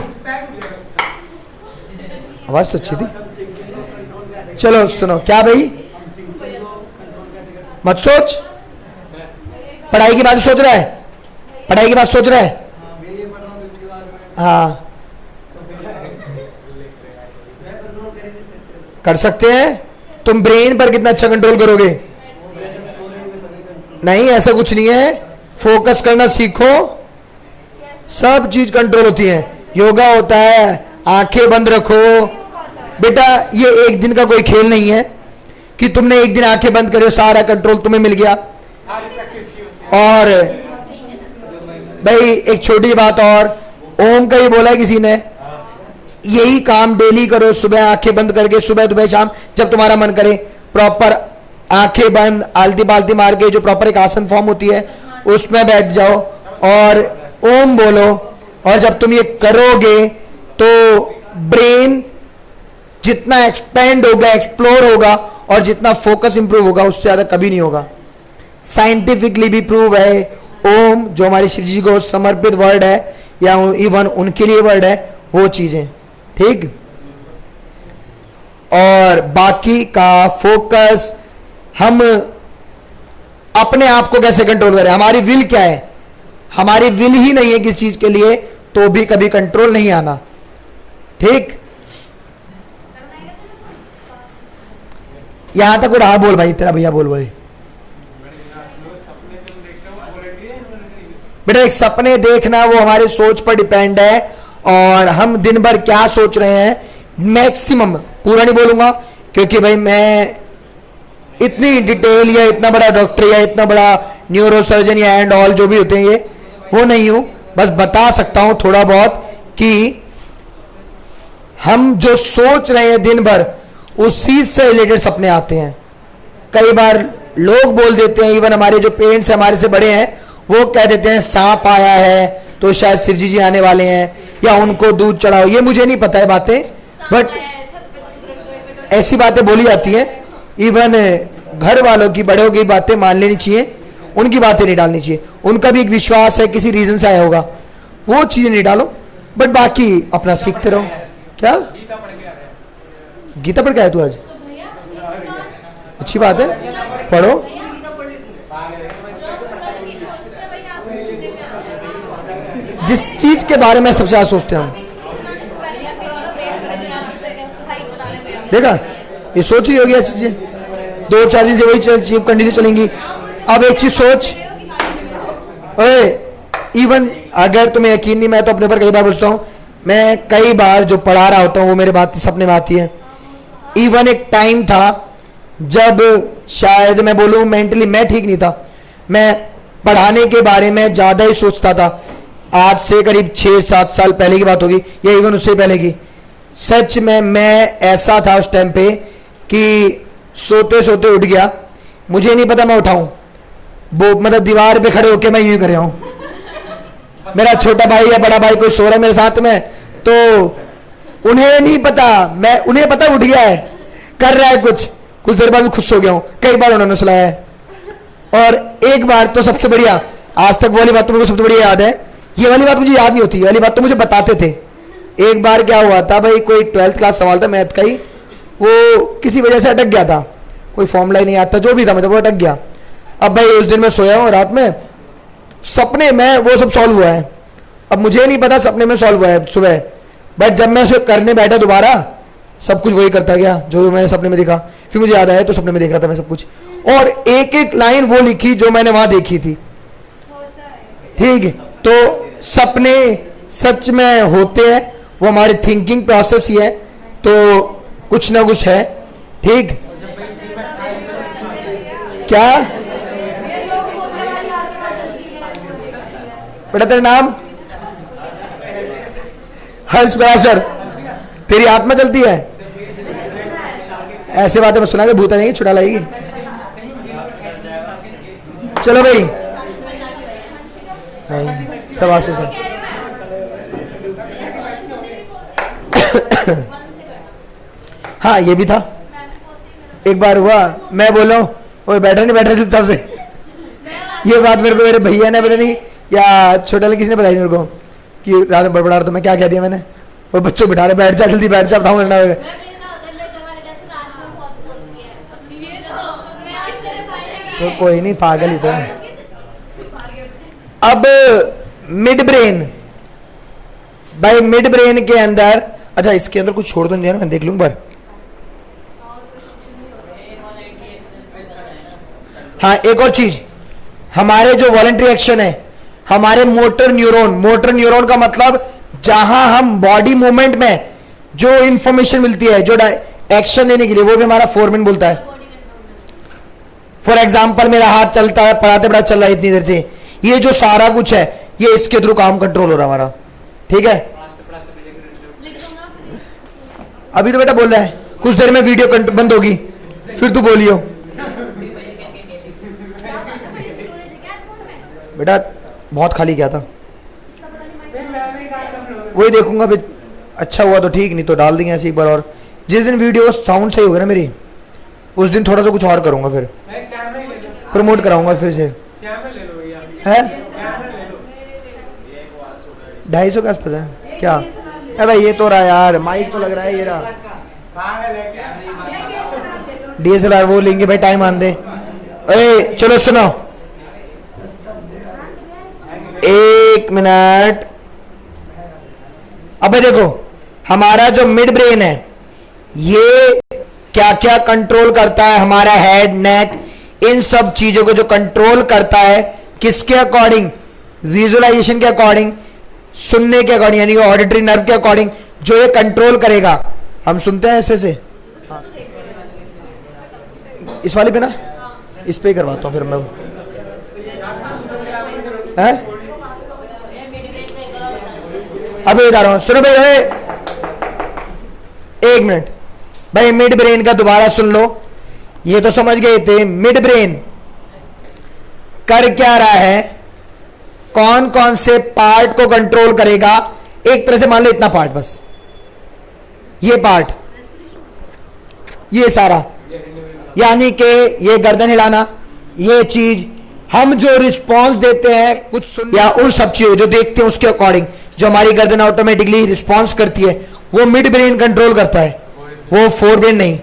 आवाज तो अच्छी थी। चलो सुनो, क्या भाई मत सोच, पढ़ाई की बात सोच रहा है, पढ़ाई की बात सोच रहा है। हाँ कर सकते हैं, तुम ब्रेन पर कितना अच्छा कंट्रोल करोगे? नहीं ऐसा कुछ नहीं है, फोकस करना सीखो, सब चीज कंट्रोल होती है। योगा होता है, आंखें बंद रखो बेटा, ये एक दिन का कोई खेल नहीं है कि तुमने एक दिन आंखें बंद करो सारा कंट्रोल तुम्हें मिल गया। और भाई एक छोटी बात और, ओम का ही बोला है किसी ने, यही काम डेली करो, सुबह आंखें बंद करके, सुबह दोपहर शाम जब तुम्हारा मन करे, प्रॉपर आंखें बंद आलती पालती मार के, जो प्रॉपर एक आसन फॉर्म होती है उसमें बैठ जाओ और ओम बोलो। और जब तुम ये करोगे तो ब्रेन जितना एक्सपेंड होगा, एक्सप्लोर होगा, और जितना फोकस इंप्रूव होगा, उससे ज्यादा कभी नहीं होगा। साइंटिफिकली भी प्रूव है। ओम जो हमारे शिव जी को समर्पित वर्ड है, या इवन उनके लिए वर्ड है, वो चीजें ठीक। और बाकी का फोकस हम अपने आप को कैसे कंट्रोल करें, हमारी विल क्या है, हमारी विल ही नहीं है किस चीज के लिए, तो भी कभी कंट्रोल नहीं आना, ठीक। यहां तक उड़ा बोल भाई, तेरा भैया बोल भाई। बेटा एक सपने देखना वो हमारे सोच पर डिपेंड है, और हम दिन भर क्या सोच रहे हैं, मैक्सिमम, पूरा नहीं बोलूंगा क्योंकि भाई मैं इतनी डिटेल या इतना बड़ा डॉक्टर या इतना बड़ा न्यूरोसर्जन या एंड ऑल जो भी होते हैं ये वो नहीं हूं, बस बता सकता हूं थोड़ा बहुत कि हम जो सोच रहे हैं दिन भर उसी से रिलेटेड सपने आते हैं। कई बार लोग बोल देते हैं, इवन हमारे जो पेरेंट्स हमारे से बड़े हैं वो कह देते हैं सांप आया है तो शायद शिवजी जी आने वाले हैं, या उनको दूध चढ़ाओ, ये मुझे नहीं पता है बातें, बट ऐसी बातें बोली जाती हैं। इवन घर वालों की, बड़ों की बातें मान लेनी चाहिए, उनकी बातें नहीं डालनी चाहिए। उनका भी एक विश्वास है, किसी रीजन से आया होगा, वो चीजें नहीं डालो, बट बाकी अपना सीखते रहो। क्या गीता पढ़ के आया तू आज? अच्छी बात है, पढ़ो। जिस चीज के बारे में सबसे ज्यादा सोचते हैं हम, देखा ये सोच रही होगी ऐसी चीजें, 2-4 दिन से वही चीज कंटिन्यू चलेंगी। अब एक चीज सोच, ओए इवन अगर तुम्हें यकीन नहीं, मैं तो अपने पर कई बार पूछता हूं, मैं कई बार जो पढ़ा रहा होता हूं वो मेरे बात सपने में आती है। इवन एक टाइम था जब शायद मैं बोलूं मेंटली मैं ठीक नहीं था, मैं पढ़ाने के बारे में ज्यादा ही सोचता था। आज से करीब 6-7 साल पहले की बात होगी, या इवन उससे पहले की। सच में मैं ऐसा था उस टाइम पे कि सोते सोते उठ गया, मुझे नहीं पता मैं उठाऊं, वो मतलब दीवार पे खड़े होके मैं यूं ही कर रहा हूं। मेरा छोटा भाई या बड़ा भाई कोई सो रहा है मेरे साथ में, तो उन्हें नहीं पता, मैं उन्हें पता उठ गया है, कर रहा है कुछ देर बाद खुश हो गया हूं। कई बार उन्होंने सुलाया है, और एक बार तो सबसे बढ़िया, आज तक वो वाली बात तो मेरे को सबसे बढ़िया याद है, ये वाली बात मुझे याद नहीं होती, ये वाली बात तो मुझे बताते थे। एक बार क्या हुआ था भाई, कोई 12th क्लास सवाल था मैथ का ही, वो किसी वजह से अटक गया था, कोई फॉर्मूला ही नहीं आता, जो भी था मतलब वो अटक गया। अब भाई उस दिन मैं सोया हूँ रात में, सपने में वो सब सॉल्व हुआ है। अब मुझे नहीं पता सपने में सॉल्व हुआ है सुबह, बट जब मैं उसे करने बैठा दोबारा, सब कुछ वही करता गया जो मैंने सपने में देखा। फिर मुझे याद आया तो सपने में देख रहा था मैं सब कुछ, और एक एक लाइन वो लिखी जो मैंने वहां देखी थी। ठीक है, तो सपने सच में होते हैं, वो हमारी थिंकिंग प्रोसेस ही है, तो कुछ ना कुछ है। ठीक, क्या बेटा तेरा नाम? हर्ष पराशर। तेरी आत्मा चलती है? ऐसे बातें मैं सुना के भूत आ जाएंगी, छुड़ा लाएगी। चलो भाई, नहीं सब आंसू सब। हाँ ये भी था, एक बार हुआ, मैं बोल रहा हूँ वो बैठा नहीं बैठा चुपचाप से। ये बात मेरे को मेरे भैया ने पता नहीं या छोटे वाले किसी ने बताई मेरे को कि रात में बड़बड़ा रहा, तो मैं क्या कह दिया मैंने, वो बच्चों बिठा रहे, बैठ जा जल्दी बैठ जा, बताऊँ करना होगा। तो कोई नहीं, पागल ही तो। अब मिड ब्रेन, भाई मिड ब्रेन के अंदर, अच्छा इसके अंदर कुछ छोड़ दो नहीं, मैं देख लूंगा। हाँ एक और चीज, हमारे जो वॉलंटरी एक्शन है, हमारे मोटर न्यूरॉन का मतलब जहां हम बॉडी मूवमेंट में जो इंफॉर्मेशन मिलती है, जो एक्शन लेने के लिए, वो भी हमारा फोरमैन बोलता है। फॉर एग्जाम्पल मेरा हाथ चलता है, पढ़ाते पढ़ाते चल रहा है इतनी देर से, ये जो सारा कुछ है ये इसके थ्रू काम कंट्रोल हो रहा है हमारा। ठीक है, अभी तो बेटा बोल रहा है, कुछ देर में वीडियो बंद होगी फिर तू बोलियो। बेटा बहुत खाली क्या था, वही देखूंगा, फिर अच्छा हुआ तो ठीक, नहीं तो डाल देंगे ऐसे एक बार और। जिस दिन वीडियो साउंड सही होगा ना मेरी, उस दिन थोड़ा सा कुछ और करूंगा, फिर प्रमोट कराऊंगा फिर से। है 250 के आसपास है क्या? भाई ये तो रहा यार, माइक तो लग रहा है, ये रहा DSLR, वो लेंगे भाई, टाइम आन दे। चलो सुनो, 1 मिनट। अबे देखो, हमारा जो मिड ब्रेन है ये क्या क्या कंट्रोल करता है हमारा हेड, नेक, इन सब चीजों को जो कंट्रोल करता है, किसके अकॉर्डिंग? विजुअलाइजेशन के अकॉर्डिंग, सुनने के अकॉर्डिंग, यानी ऑडिटरी नर्व के अकॉर्डिंग जो ये कंट्रोल करेगा। हम सुनते हैं ऐसे से, इस वाले पे ना, इस पे ही करवाता हूं फिर मैं। है अभी बता रहा हूं, सुनो भाई, एक मिनट भाई, मिड ब्रेन का दोबारा सुन लो। ये तो समझ गए थे, मिड ब्रेन कर क्या रहा है, कौन कौन से पार्ट को कंट्रोल करेगा। एक तरह से मान लो इतना पार्ट, बस ये पार्ट, ये सारा, यानी कि ये गर्दन हिलाना, ये चीज, हम जो रिस्पांस देते हैं कुछ सुन या उन सब चीजों जो देखते हैं उसके अकॉर्डिंग जो हमारी गर्दन ऑटोमेटिकली रिस्पांस करती है, वो मिड ब्रेन कंट्रोल करता है, वो फोर ब्रेन नहीं।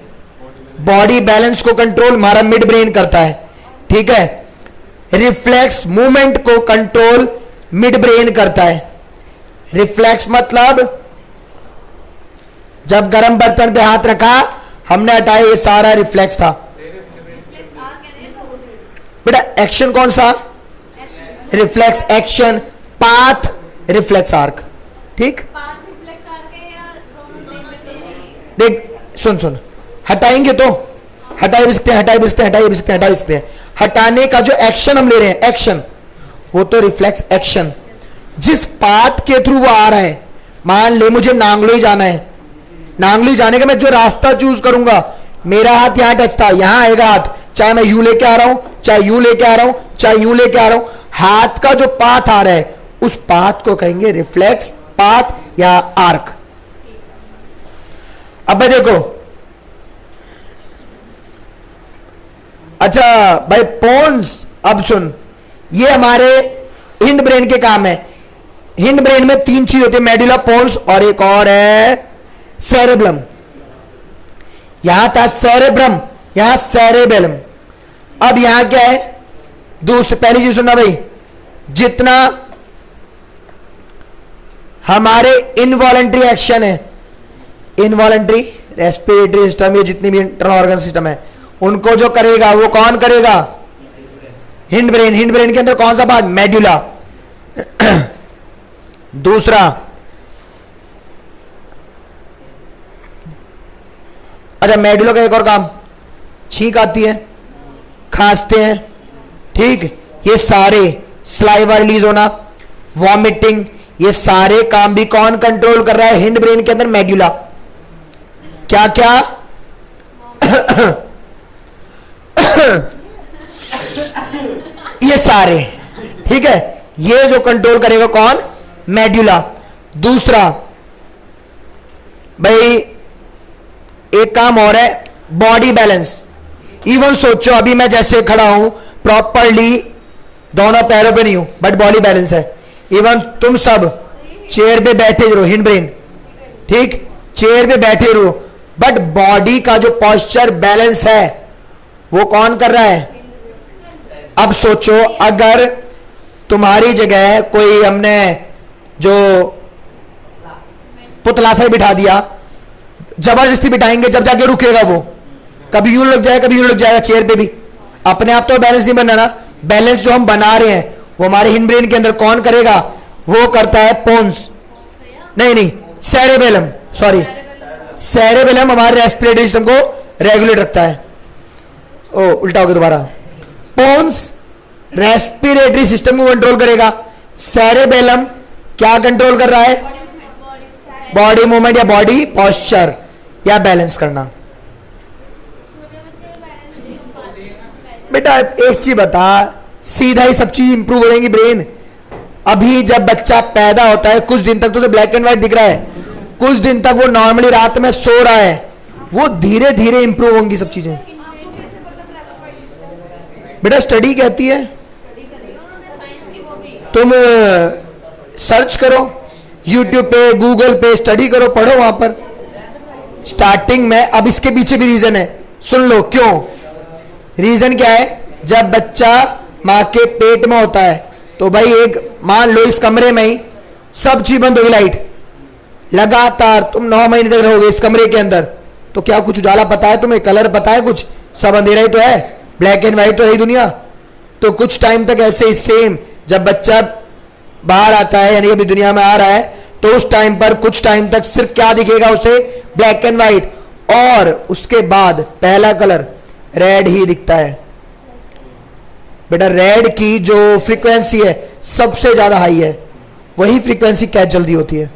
बॉडी बैलेंस को कंट्रोल हमारा मिड ब्रेन करता है, ठीक है। रिफ्लेक्स मूवमेंट को कंट्रोल मिड ब्रेन करता है। रिफ्लेक्स मतलब जब गर्म बर्तन पे हाथ रखा, हमने हटाया, ये सारा रिफ्लेक्स था बेटा। एक्शन कौन सा? Reflex action, path reflex arc, ठीक। देख सुन सुन, हटाएंगे तो हटाए भी सकते हैं, हटाए भी सकते हैं, हटाए भी सकते हैं, हटा भी सकते हैं। हटाने का जो एक्शन हम ले रहे हैं, एक्शन, वो तो रिफ्लेक्स एक्शन। जिस पाथ के थ्रू वो आ रहा है, मान ले मुझे नांगलोई जाना है, नांगलोई जाने का मैं जो रास्ता चूज करूंगा, मेरा हाथ यहां टच था, यहां आएगा हाथ, चाहे मैं यूं लेके आ रहा हूं, चाहे यूं लेके आ रहा हूं, चाहे यूं लेके आ रहा हूं, हाथ का जो पाथ आ रहा है उस पाथ को कहेंगे रिफ्लेक्स पाथ या आर्क। अब देखो, अच्छा भाई पोन्स, अब सुन, ये हमारे हिंड ब्रेन के काम है। हिंड ब्रेन में तीन चीज होती है, मेडुला, पोन्स और एक और है सेरेब्रम। यहां था सेरेब्रम, यहां सेरेबेलम। अब यहां क्या है? दूसरी पहली चीज सुनना भाई, जितना हमारे इनवॉलंटरी एक्शन है, इनवॉलंटरी रेस्पिरेटरी सिस्टम, ये जितनी भी इंटरनल ऑर्गन सिस्टम है, उनको जो करेगा वो कौन करेगा? Hind brain. हिंड ब्रेन के अंदर कौन सा पार्ट? मेडुला। दूसरा, अच्छा मेडुला का एक और काम, छींक आती है, खांसते हैं, ठीक, ये सारे सलाइवा रिलीज होना, वॉमिटिंग, ये सारे काम भी कौन कंट्रोल कर रहा है? हिंड ब्रेन के अंदर मेडुला। क्या क्या? ये सारे, ठीक है, ये जो कंट्रोल करेगा कौन? मेडुला। दूसरा भाई एक काम और है, बॉडी बैलेंस। इवन सोचो अभी मैं जैसे खड़ा हूं, प्रॉपरली दोनों पैरों पे नहीं हूं, बट बॉडी बैलेंस है। इवन तुम सब चेयर पे बैठे रहो, हिंड ब्रेन, ठीक, चेयर पे बैठे रहो, बट बॉडी का जो पोस्चर बैलेंस है वो कौन कर रहा है? अब सोचो अगर तुम्हारी जगह कोई हमने जो पुतला से बिठा दिया, जबरदस्ती बिठाएंगे, जब जाके रुकेगा वो, कभी यूं लग जाएगा, कभी यूं लग जाएगा, चेयर पे भी अपने आप तो बैलेंस नहीं बनना ना। बैलेंस जो हम बना रहे हैं वो हमारे हिंड ब्रेन के अंदर कौन करेगा? वो करता है पोन्स, नहीं सेरेबेलम, सॉरी सेरेबेलम हमारे रेस्पिरेटरी सिस्टम को रेगुलेट रखता है। ओ उल्टा हो गया दोबारा, पोन्स रेस्पिरेटरी सिस्टम को कंट्रोल करेगा, सेरेबेलम क्या कंट्रोल कर रहा है? बॉडी मूवमेंट या बॉडी पोस्चर या बैलेंस करना। बेटा एक चीज बता, सीधा ही सब चीज इंप्रूव हो जाएंगी ब्रेन। अभी जब बच्चा पैदा होता है कुछ दिन तक तो उसे ब्लैक एंड व्हाइट दिख रहा है, कुछ दिन तक वो नॉर्मली रात में सो रहा है, वो धीरे धीरे इंप्रूव होंगी सब चीजें। बेटा स्टडी कहती है, तुम सर्च करो यूट्यूब पे, गूगल पे, स्टडी करो, पढ़ो वहां पर। स्टार्टिंग में, अब इसके पीछे भी रीजन है, सुन लो क्यों। रीजन क्या है? जब बच्चा मां के पेट में होता है तो भाई एक मान लो इस कमरे में ही सब चीज बंद होगी, लाइट लगातार तुम 9 महीने तक रहोगे इस कमरे के अंदर, तो क्या कुछ उजाला पता है तुम्हें, कलर पता है कुछ? सब अंधेरा ही तो है, ब्लैक एंड व्हाइट तो है ही दुनिया। तो कुछ टाइम तक ऐसे ही सेम, जब बच्चा बाहर आता है यानी कि अपनी दुनिया में आ रहा है, तो उस टाइम पर कुछ टाइम तक सिर्फ क्या दिखेगा उसे, ब्लैक एंड व्हाइट, और उसके बाद पहला कलर रेड ही दिखता है। बेटा रेड की जो फ्रीक्वेंसी है सबसे ज्यादा हाई है, वही फ्रीक्वेंसी कैच जल्दी होती है।